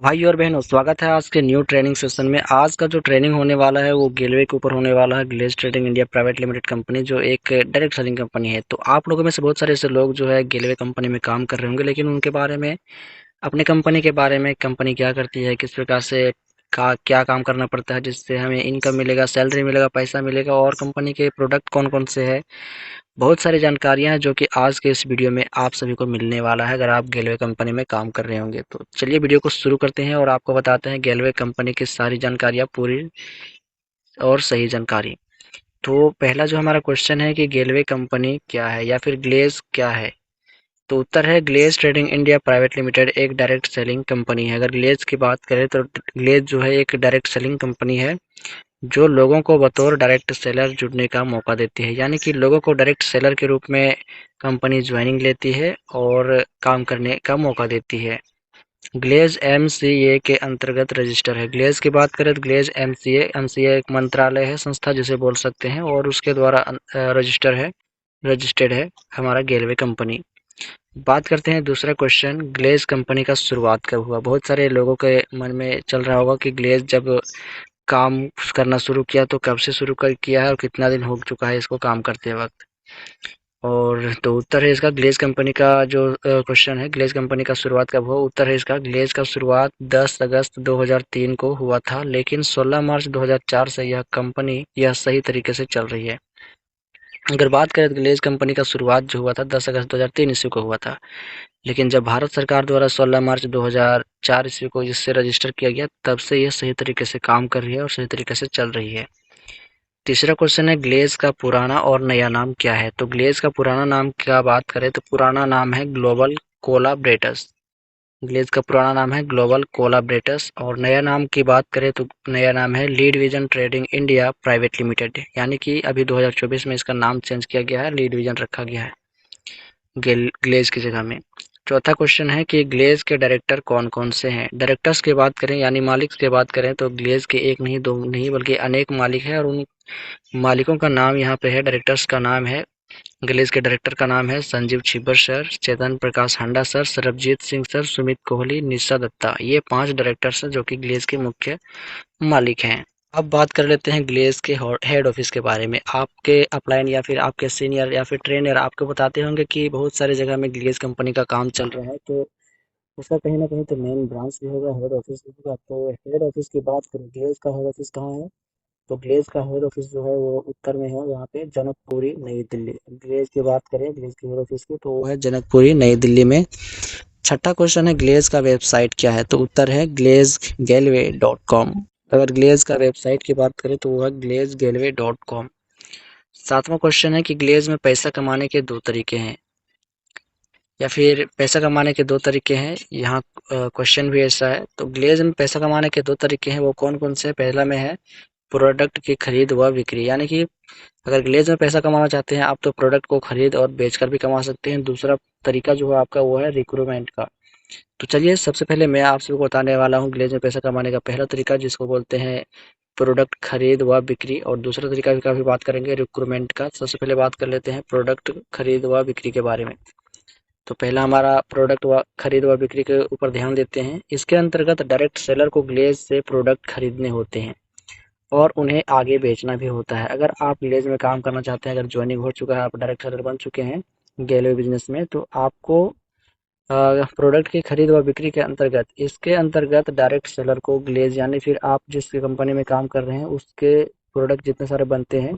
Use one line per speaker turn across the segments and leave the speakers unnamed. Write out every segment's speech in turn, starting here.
भाई और बहनों, स्वागत है आज के न्यू ट्रेनिंग सेशन में। आज का जो ट्रेनिंग होने वाला है वो गेलवे के ऊपर होने वाला है। Glaze trading India private limited company जो एक डायरेक्ट सेलिंग कंपनी है। तो आप लोगों में से बहुत सारे ऐसे लोग जो है गेलवे कंपनी में काम कर रहे होंगे, लेकिन उनके बारे में, अपने कंपनी के बारे में, कंपनी क्या करती है, किस प्रकार से का क्या काम करना पड़ता है जिससे हमें इनकम मिलेगा, सैलरी मिलेगा, पैसा मिलेगा, और कंपनी के प्रोडक्ट कौन कौन से है, बहुत सारी जानकारियाँ हैं जो कि आज के इस वीडियो में आप सभी को मिलने वाला है अगर आप गेलवे कंपनी में काम कर रहे होंगे। तो चलिए वीडियो को शुरू करते हैं और आपको बताते हैं गेलवे कंपनी की सारी जानकारियाँ, पूरी और सही जानकारी। तो पहला जो हमारा क्वेश्चन है कि गेलवे कंपनी क्या है या फिर ग्लेज क्या है। तो उत्तर है Glaze trading India private limited एक डायरेक्ट सेलिंग कंपनी है। अगर ग्लेज की बात करें तो ग्लेज जो है एक डायरेक्ट सेलिंग कंपनी है जो लोगों को बतौर डायरेक्ट सेलर जुड़ने का मौका देती है, यानी कि लोगों को डायरेक्ट सेलर के रूप में कंपनी ज्वाइनिंग लेती है और काम करने का मौका देती है। ग्लेज एमसीए के अंतर्गत रजिस्टर है। ग्लेज की बात करें तो ग्लेज एमसीए एक मंत्रालय है, संस्था जिसे बोल सकते हैं, और उसके द्वारा रजिस्टर्ड है हमारा गेलवे कंपनी। बात करते हैं दूसरा क्वेश्चन, ग्लेज कंपनी का शुरुआत कब हुआ। बहुत सारे लोगों के मन में चल रहा होगा कि ग्लेज जब काम करना शुरू किया तो कब से शुरू कर किया है और कितना दिन हो चुका है इसको काम करते वक्त। और तो उत्तर है इसका ग्लेज कंपनी का जो क्वेश्चन है, ग्लेज कंपनी का शुरुआत कब हुआ। उत्तर है इसका ग्लेज का शुरुआत 10 अगस्त 2003 को हुआ था, लेकिन 16 मार्च 2004 से यह सही तरीके से चल रही है। अगर बात करें तो ग्लेज कंपनी का शुरुआत जो हुआ था 10 अगस्त 2003 ईस्वी को हुआ था, लेकिन जब भारत सरकार द्वारा 16 मार्च 2004 ईस्वी को इससे रजिस्टर किया गया, तब से यह सही तरीके से काम कर रही है और सही तरीके से चल रही है। तीसरा क्वेश्चन है ग्लेज का पुराना और नया नाम क्या है। तो ग्लेज का पुराना नाम क्या बात करें तो पुराना नाम है ग्लोबल कोलाब्रेटस। ग्लेज का पुराना नाम है ग्लोबल कोलाब्रेटस, और नया नाम की बात करें तो नया नाम है lead vision trading India private limited, यानी कि अभी 2024 में इसका नाम चेंज किया गया है, लीड विजन रखा गया है ग्लेज की जगह में। चौथा क्वेश्चन है कि ग्लेज के डायरेक्टर कौन कौन से हैं। डायरेक्टर्स की बात करें यानी मालिक की बात करें तो ग्लेज के एक नहीं, दो नहीं, बल्कि अनेक मालिक हैं, और उन मालिकों का नाम यहाँ पे है। डायरेक्टर्स का नाम है, ग्लेज के डायरेक्टर का नाम है संजीव छिब्बर सर, चेतन प्रकाश हांडा सर, सरबजीत सिंह सर, सुमित कोहली, निशा दत्ता। ये 5 डायरेक्टर्स हैं जो कि ग्लेज के मुख्य मालिक हैं। अब बात कर लेते हैं ग्लेज के हेड ऑफिस के बारे में। आपके अपलाइन या फिर आपके सीनियर या फिर ट्रेनर आपको बताते होंगे कि बहुत सारी जगह में ग्लेज कंपनी का काम चल रहा है, तो उसका कहीं ना कहीं तो मेन ब्रांच भी होगा, हेड ऑफिस भी होगा। तो हेड ऑफिस की बात करें, ग्लेज का हेड ऑफिस कहाँ है, तो ग्लेज का हेड ऑफिस जो है वो उत्तर में है, यहाँ पे जनकपुरी नई दिल्ली। ग्लेज की बात करें ग्लेज के हेड ऑफिस की तो वो है जनकपुरी नई दिल्ली में। छठा क्वेश्चन है ग्लेज का वेबसाइट क्या है। तो उत्तर है ग्लेज गैलवे डॉट कॉम। अगर ग्लेज का वेबसाइट की बात करें तो वो है ग्लेज गैलवे डॉट कॉम। सातवां क्वेश्चन है कि ग्लेज में पैसा कमाने के दो तरीके हैं, या फिर पैसा कमाने के दो तरीके हैं, यहाँ क्वेश्चन भी ऐसा है। तो ग्लेज में पैसा कमाने के दो तरीके हैं, वो कौन कौन से हैं। पहला में है प्रोडक्ट की खरीद व बिक्री, यानी कि अगर ग्लेज में पैसा कमाना चाहते हैं आप तो प्रोडक्ट को खरीद और बेचकर भी कमा सकते हैं। दूसरा तरीका जो है आपका वो है रिक्रूटमेंट का। तो चलिए सबसे पहले मैं आप सबको बताने वाला हूँ ग्लेज में पैसा कमाने का पहला तरीका, जिसको बोलते हैं प्रोडक्ट खरीद व बिक्री, और दूसरा तरीका का भी बात करेंगे रिक्रूटमेंट का। सबसे पहले बात कर लेते हैं प्रोडक्ट खरीद व बिक्री के बारे में। तो पहला हमारा प्रोडक्ट व खरीद व बिक्री के ऊपर ध्यान देते हैं। इसके अंतर्गत डायरेक्ट सेलर को ग्लेज से प्रोडक्ट खरीदने होते हैं और उन्हें आगे बेचना भी होता है। अगर आप ग्लेज में काम करना चाहते हैं, अगर ज्वाइनिंग हो चुका है, आप डायरेक्ट सेलर बन चुके हैं गेलवे बिजनेस में, तो आपको प्रोडक्ट की खरीद व बिक्री के अंतर्गत, इसके अंतर्गत डायरेक्ट सेलर को ग्लेज, यानी फिर आप जिस कंपनी में काम कर रहे हैं उसके प्रोडक्ट जितने सारे बनते हैं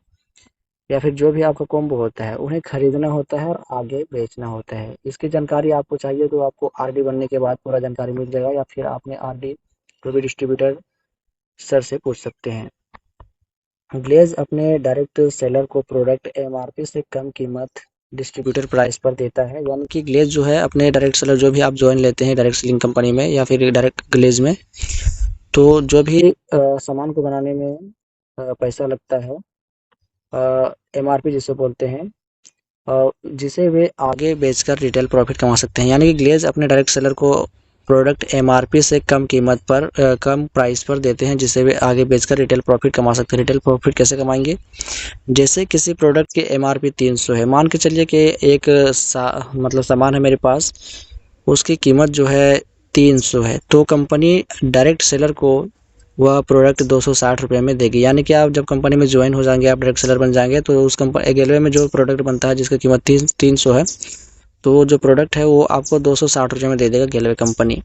या फिर जो भी आपका कॉम्बो होता है उन्हें खरीदना होता है और आगे बेचना होता है। इसकी जानकारी आपको चाहिए तो आपको आरडी बनने के बाद पूरा जानकारी मिल जाएगा, या फिर आपने आरडी को भी डिस्ट्रीब्यूटर सर से पूछ सकते हैं। ग्लेज अपने डायरेक्ट सेलर को प्रोडक्ट एमआरपी से कम कीमत डिस्ट्रीब्यूटर प्राइस पर देता है, यानी कि ग्लेज जो है अपने डायरेक्ट सेलर जो भी आप ज्वाइन लेते हैं डायरेक्ट सेलिंग कंपनी में या फिर डायरेक्ट ग्लेज में, तो जो भी सामान को बनाने में पैसा लगता है, एमआरपी जिसे बोलते हैं, जिसे वे आगे बेचकर रिटेल प्रॉफिट कमा सकते हैं। यानी कि ग्लेज अपने डायरेक्ट सेलर को प्रोडक्ट एमआरपी से कम कीमत पर कम प्राइस पर देते हैं, जिसे वे आगे बेचकर रिटेल प्रॉफिट कमा सकते हैं। रिटेल प्रॉफिट कैसे कमाएंगे, जैसे किसी प्रोडक्ट की एमआरपी 300 है, मान के चलिए कि एक मतलब सामान है मेरे पास, उसकी कीमत जो है 300 है तो कंपनी डायरेक्ट सेलर को वह प्रोडक्ट 260 रुपये में देगी। यानी कि आप जब कंपनी में ज्वाइन हो जाएंगे, आप डायरेक्ट सेलर बन जाएंगे, तो उस कंपनी गेलवे में जो प्रोडक्ट बनता है जिसकी कीमत 300 है, तो वो जो प्रोडक्ट है वो आपको 260 रुपये में दे देगा गेलवे कंपनी।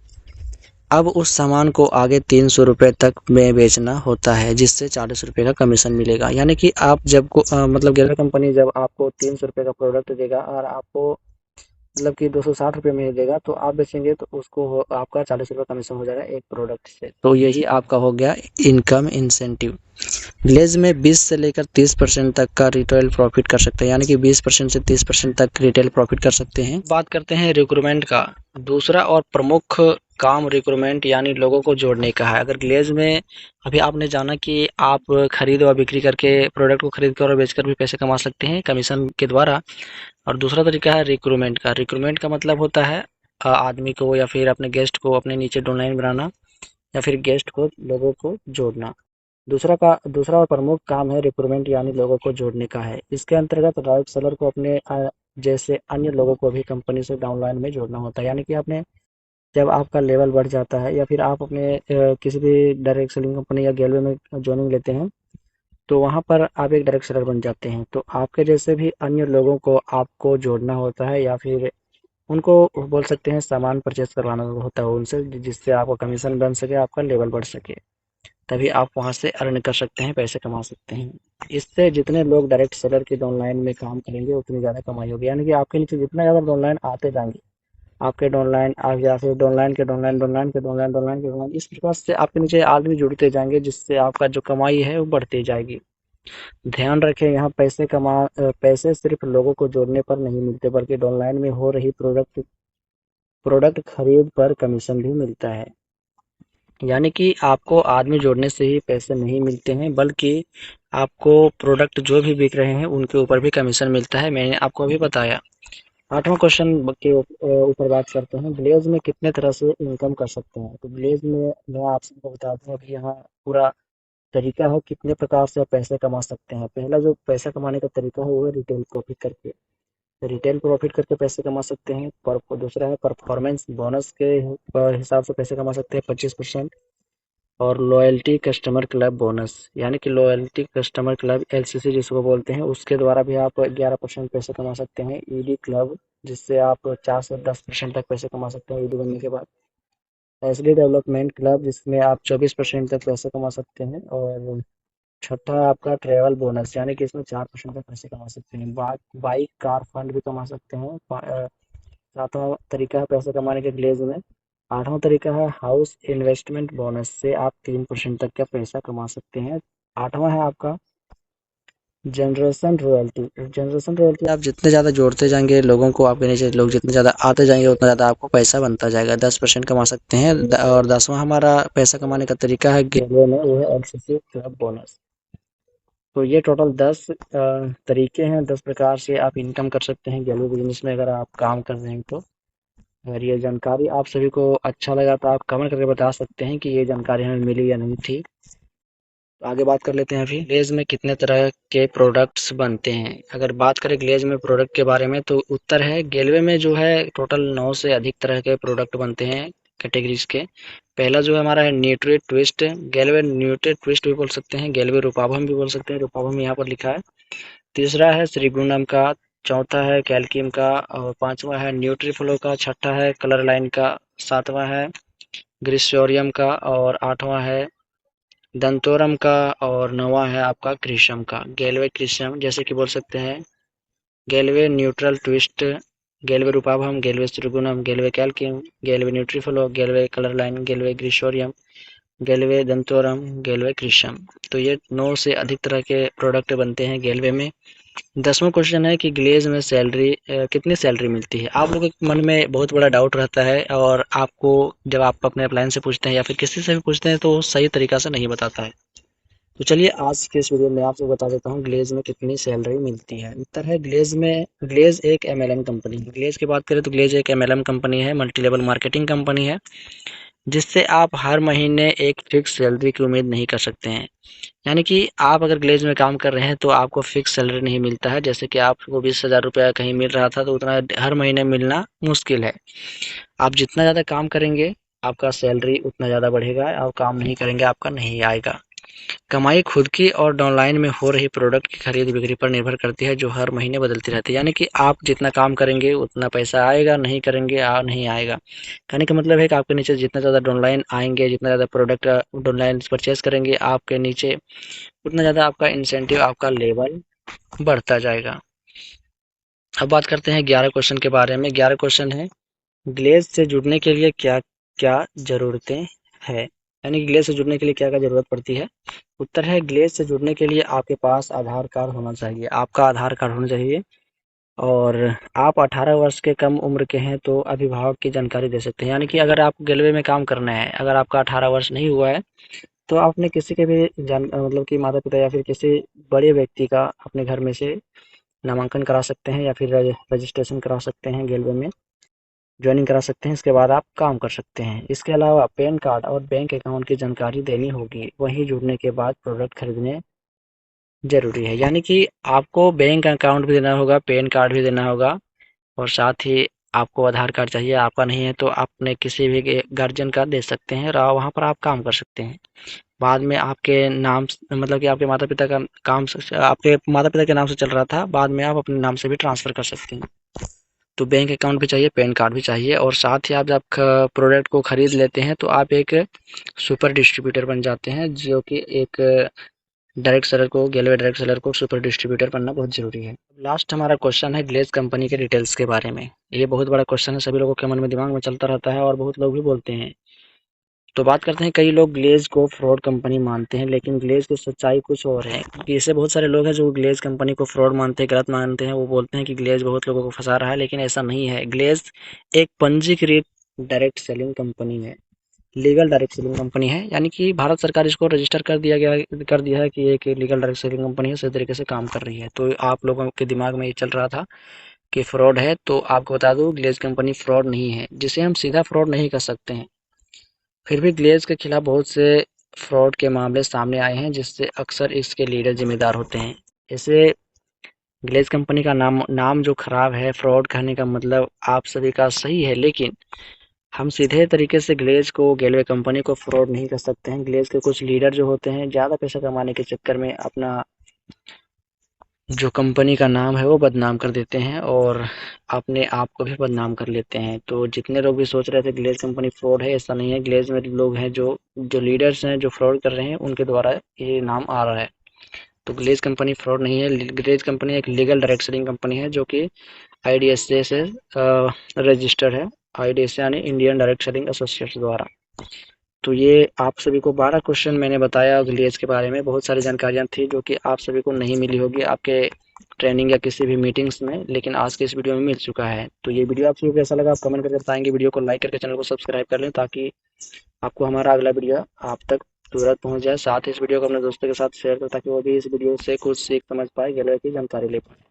अब उस सामान को आगे 300 रुपये तक में बेचना होता है, जिससे 40 रुपये का कमीशन मिलेगा। यानी कि आप जब को मतलब गेलवे कंपनी जब आपको 300 रुपये का प्रोडक्ट देगा और आपको मतलब कि 260 रुपये में देगा, तो आप बेचेंगे तो उसको आपका 40 रुपये कमीशन हो जाएगा एक प्रोडक्ट से। तो यही आपका हो गया इनकम इंसेंटिव। ग्लेज में 20 से लेकर 30% तक का रिटेल प्रॉफिट कर सकते हैं, यानी कि 20% से 30% तक रिटेल प्रॉफिट कर सकते हैं। बात करते हैं रिक्रूटमेंट का। दूसरा और प्रमुख काम रिक्रूटमेंट यानी लोगों को जोड़ने का है। अगर ग्लेज में अभी आपने जाना कि आप खरीद और बिक्री करके प्रोडक्ट को खरीद कर और बेचकर भी पैसे कमा सकते हैं कमीशन के द्वारा। और दूसरा तरीका है रिक्रूटमेंट का। रिक्रूटमेंट का मतलब होता है आदमी को या फिर अपने गेस्ट को अपने नीचे डाउनलाइन बनाना या फिर गेस्ट को लोगों को जोड़ना। दूसरा और प्रमुख काम है रिक्रूटमेंट यानी लोगों को जोड़ने का है। इसके अंतर्गत डायरेक्ट सेलर को अपने जैसे अन्य लोगों को भी कंपनी से डाउनलाइन में जोड़ना होता है। यानी कि आपने जब आपका लेवल बढ़ जाता है या फिर आप अपने किसी भी डायरेक्ट सेलिंग कंपनी या गेलवे में ज्वाइनिंग लेते हैं, तो वहाँ पर आप एक डायरेक्ट सेलर बन जाते हैं। तो आपके जैसे भी अन्य लोगों को आपको जोड़ना होता है या फिर उनको बोल सकते हैं सामान परचेज करवाना होता है उनसे, जिससे आपका कमीशन बन सके, आपका लेवल बढ़ सके। तभी आप वहाँ से अर्न कर सकते हैं, पैसे कमा सकते हैं। इससे जितने लोग डायरेक्ट सेलर के ऑनलाइन में काम करेंगे उतनी ज़्यादा कमाई होगी। यानी कि आपके नीचे जितना ज़्यादा ऑनलाइन आते जाएंगे, आपके ऑनलाइन आ गया, फिर ऑनलाइन के ऑनलाइन ऑनलाइन के ऑनलाइन ऑनलाइन के ऑनलाइन, इस प्रकार से आपके नीचे आदमी जुड़ते जाएंगे, जिससे आपका जो कमाई है वो बढ़ती जाएगी। ध्यान रखें, यहाँ पैसे सिर्फ लोगों को जोड़ने पर नहीं मिलते, बल्कि ऑनलाइन में हो रही प्रोडक्ट खरीद पर कमीशन भी मिलता है। यानी कि आपको आदमी जोड़ने से ही पैसे नहीं मिलते हैं, बल्कि आपको प्रोडक्ट जो भी बिक रहे हैं उनके ऊपर भी कमीशन मिलता है। मैंने आपको अभी बताया। 8वां क्वेश्चन के ऊपर बात करते हैं, ग्लेज में कितने तरह से इनकम कर सकते हैं। तो ग्लेज में मैं आपको बता दूं, अभी यहाँ पूरा तरीका है कितने प्रकार से आप पैसे कमा सकते हैं। पहला जो पैसा कमाने का तरीका है वो है रिटेल प्रॉफिट करके। रिटेल प्रॉफिट करके पैसे कमा सकते हैं। पर दूसरा है परफॉर्मेंस बोनस के हिसाब से पैसे कमा सकते हैं 25%। और लॉयल्टी कस्टमर क्लब बोनस, यानी कि लॉयल्टी कस्टमर क्लब एलसीसी जिसको बोलते हैं, उसके द्वारा भी आप 11% पैसे कमा सकते हैं। ईडी क्लब, जिससे आप 4 से 10% तक पैसे कमा सकते हैं ईडी बनने के बाद। एसडी डेवलपमेंट क्लब, जिसमें आप 24% तक पैसे कमा सकते हैं। और छठा है आपका ट्रेवल बोनस, यानी कि इसमें 4% तक पैसे कमा सकते हैं। बाइक कार फंड भी कमा सकते हैं। सातवां तरीका है पैसे कमाने के ग्लेज में। आठवां तरीका है हाउस इन्वेस्टमेंट बोनस, से आप 3% तक का पैसा कमा सकते हैं। आठवां है आपका जनरेशन रॉयल्टी आप जितने ज़्यादा जोड़ते जाएंगे लोगों को, आपके नीचे लोग जितने ज़्यादा आते जाएंगे उतना ज़्यादा आपको पैसा बनता जाएगा। 10% कमा सकते हैं। और 10वां हमारा पैसा कमाने का तरीका है गेलवे में, वो है एलसीसी क्लब बोनस। तो ये टोटल 10 तरीके हैं, 10 प्रकार से आप इनकम कर सकते हैं गेलवे बिजनेस में अगर आप काम कर रहे हैं तो। अगर ये जानकारी आप सभी को अच्छा लगा तो आप कमेंट करके बता सकते हैं कि ये जानकारी हमें मिली या नहीं थी। तो आगे बात कर लेते हैं। अभी ग्लेज में कितने तरह के प्रोडक्ट्स बनते हैं। अगर बात करें ग्लेज में प्रोडक्ट के बारे में, तो उत्तर है गेलवे में जो है टोटल 9 से अधिक तरह के प्रोडक्ट बनते हैं कैटेगरीज के। पहला जो है हमारा है न्यूट्री ट्विस्ट। गेलवे न्यूट्री ट्विस्ट भी बोल सकते हैं, गेलवे रूपाभम भी बोल सकते हैं, रूपाभम यहाँ पर लिखा है। तीसरा है श्रीगुणम का। चौथा है कैल्कियम का। और पांचवा है न्यूट्रीफ्लो का। छठा है कलर लाइन का। सातवां है ग्रिसोरियम का। और आठवां है दंतोरम का। और नौवां है आपका क्रिशम का। गेलवे क्रिशम जैसे कि बोल सकते हैं गेलवे न्यूट्रल ट्विस्ट, गेलवे रूपाभम, गेलवे त्रिगुणम, गेलवे कैल्कियम, गेलवे न्यूट्रीफ्लो, गेलवे कलर लाइन, गेलवे ग्रिशोरियम, गेलवे दंतोरम, गेलवे क्रिशम। तो ये 9 से अधिक तरह के प्रोडक्ट बनते हैं गेलवे में। 10वां क्वेश्चन है कि ग्लेज में कितनी सैलरी मिलती है। आप लोगों के मन में बहुत बड़ा डाउट रहता है, और आपको जब आप अपने अपलाइन से पूछते हैं या फिर किसी से भी पूछते हैं तो वो सही तरीका से नहीं बताता है। तो चलिए आज के इस वीडियो में आपको बता देता हूँ ग्लेज में कितनी सैलरी मिलती है। उत्तर है ग्लेज एक एमएलएम कंपनी है। ग्लेज की बात करें तो ग्लेज एक एमएलएम कंपनी है, मल्टी लेवल मार्केटिंग कंपनी है, जिससे आप हर महीने एक फिक्स सैलरी की उम्मीद नहीं कर सकते हैं। यानी कि आप अगर ग्लेज में काम कर रहे हैं तो आपको फिक्स सैलरी नहीं मिलता है। जैसे कि आपको 20,000 रुपया कहीं मिल रहा था, तो उतना हर महीने मिलना मुश्किल है। आप जितना ज़्यादा काम करेंगे आपका सैलरी उतना ज़्यादा बढ़ेगा और काम नहीं करेंगे आपका नहीं आएगा। कमाई खुद की और ऑनलाइन में हो रही प्रोडक्ट की खरीद बिक्री पर निर्भर करती है जो हर महीने बदलती रहती है। यानी कि आप जितना काम करेंगे उतना पैसा आएगा, नहीं करेंगे नहीं आएगा। कहने का मतलब है कि आपके नीचे जितना ज़्यादा ऑनलाइन आएंगे, जितना ज़्यादा प्रोडक्ट ऑनलाइन परचेज करेंगे आपके नीचे, उतना ज़्यादा आपका इंसेंटिव, आपका लेवल बढ़ता जाएगा। अब बात करते हैं 11 क्वेश्चन के बारे में। 11 क्वेश्चन है, ग्लेज़ से जुड़ने के लिए क्या-क्या ज़रूरतें हैं? यानी कि ग्लेज़ से जुड़ने के लिए क्या-क्या ज़रूरत पड़ती है? उत्तर है, ग्लेज़ से जुड़ने के लिए आपके पास आधार कार्ड होना चाहिए। आपका आधार कार्ड होना चाहिए और आप 18 वर्ष के कम उम्र के हैं तो अभिभावक की जानकारी दे सकते हैं। यानी कि अगर आप रेलवे में काम करना है, अगर आपका 18 वर्ष नहीं हुआ है, तो आपने किसी के भी मतलब कि माता-पिता या फिर किसी बड़े व्यक्ति का अपने घर में से नामांकन करा सकते हैं या फिर रजिस्ट्रेशन करा सकते हैं रेलवे में। जॉइनिंग करा सकते हैं, इसके बाद आप काम कर सकते हैं। इसके अलावा पैन कार्ड और बैंक अकाउंट की जानकारी देनी होगी, वहीं जुड़ने के बाद प्रोडक्ट खरीदने ज़रूरी है। यानी कि आपको बैंक अकाउंट भी देना होगा, पैन कार्ड भी देना होगा और साथ ही आपको आधार कार्ड चाहिए। आपका नहीं है तो अपने किसी भी गार्जियन का दे सकते हैं और वहाँ पर आप काम कर सकते हैं। बाद में आपके नाम मतलब कि आपके माता पिता का काम आपके माता पिता के नाम से चल रहा था, बाद में आप अपने नाम से भी ट्रांसफ़र कर सकते हैं। तो बैंक अकाउंट भी चाहिए, पैन कार्ड भी चाहिए और साथ ही आप जब प्रोडक्ट को खरीद लेते हैं तो आप एक सुपर डिस्ट्रीब्यूटर बन जाते हैं, जो कि एक डायरेक्ट सेलर को, गेलवे डायरेक्ट सेलर को सुपर डिस्ट्रीब्यूटर बनना बहुत जरूरी है। लास्ट हमारा क्वेश्चन है ग्लेज कंपनी के डिटेल्स के बारे में। ये बहुत बड़ा क्वेश्चन है, सभी लोगों के मन में दिमाग में चलता रहता है और बहुत लोग भी बोलते हैं। तो बात करते हैं, कई लोग ग्लेज को फ्रॉड कंपनी मानते हैं लेकिन ग्लेज की सच्चाई कुछ और है। क्योंकि ऐसे बहुत सारे लोग हैं जो ग्लेज कंपनी को फ्रॉड मानते हैं, गलत मानते हैं। वो बोलते हैं कि ग्लेज बहुत लोगों को फंसा रहा है, लेकिन ऐसा नहीं है। ग्लेज एक पंजीकृत डायरेक्ट सेलिंग कंपनी है, लीगल डायरेक्ट सेलिंग कंपनी है। यानी कि भारत सरकार इसको रजिस्टर कर दिया है कि एक लीगल डायरेक्ट सेलिंग कंपनी है, सही तरीके से काम कर रही है। तो आप लोगों के दिमाग में ये चल रहा था कि फ्रॉड है, तो आपको बता दूं ग्लेज कंपनी फ्रॉड नहीं है, जिसे हम सीधा फ्रॉड नहीं कर सकते हैं। फिर भी ग्लेज के खिलाफ बहुत से फ्रॉड के मामले सामने आए हैं, जिससे अक्सर इसके लीडर जिम्मेदार होते हैं। ऐसे ग्लेज कंपनी का नाम नाम जो खराब है, फ्रॉड कहने का मतलब आप सभी का सही है, लेकिन हम सीधे तरीके से ग्लेज को, गेलवे कंपनी को फ्रॉड नहीं कर सकते हैं। ग्लेज के कुछ लीडर जो होते हैं, ज़्यादा पैसा कमाने के चक्कर में अपना जो कंपनी का नाम है वो बदनाम कर देते हैं और अपने आप को भी बदनाम कर लेते हैं। तो जितने लोग भी सोच रहे थे ग्लेज कंपनी फ्रॉड है, ऐसा नहीं है। ग्लेज में लोग हैं जो जो लीडर्स हैं जो फ्रॉड कर रहे हैं, उनके द्वारा ये नाम आ रहा है। तो ग्लेज कंपनी फ्रॉड नहीं है। ग्लेज कंपनी एक लीगल डायरेक्ट सेलिंग कंपनी है जो कि आईडीएसए से रजिस्टर्ड है। आईडीएसए यानी इंडियन डायरेक्ट सेलिंग एसोसिएशन द्वारा। तो ये आप सभी को 12 क्वेश्चन मैंने बताया ग्लेज के बारे में। बहुत सारी जानकारियाँ थी जो कि आप सभी को नहीं मिली होगी आपके ट्रेनिंग या किसी भी मीटिंग्स में, लेकिन आज के इस वीडियो में मिल चुका है। तो ये वीडियो आप सभी को कैसा लगा, आप कमेंट करके बताएंगे। वीडियो को लाइक करके चैनल को सब्सक्राइब कर लें ताकि आपको हमारा अगला वीडियो आप तक तुरंत पहुंच जाए। साथ ही इस वीडियो को अपने दोस्तों के साथ शेयर करें ताकि वो भी इस वीडियो से कुछ सीख समझ पाए, गलत की जानकारी ले पाए।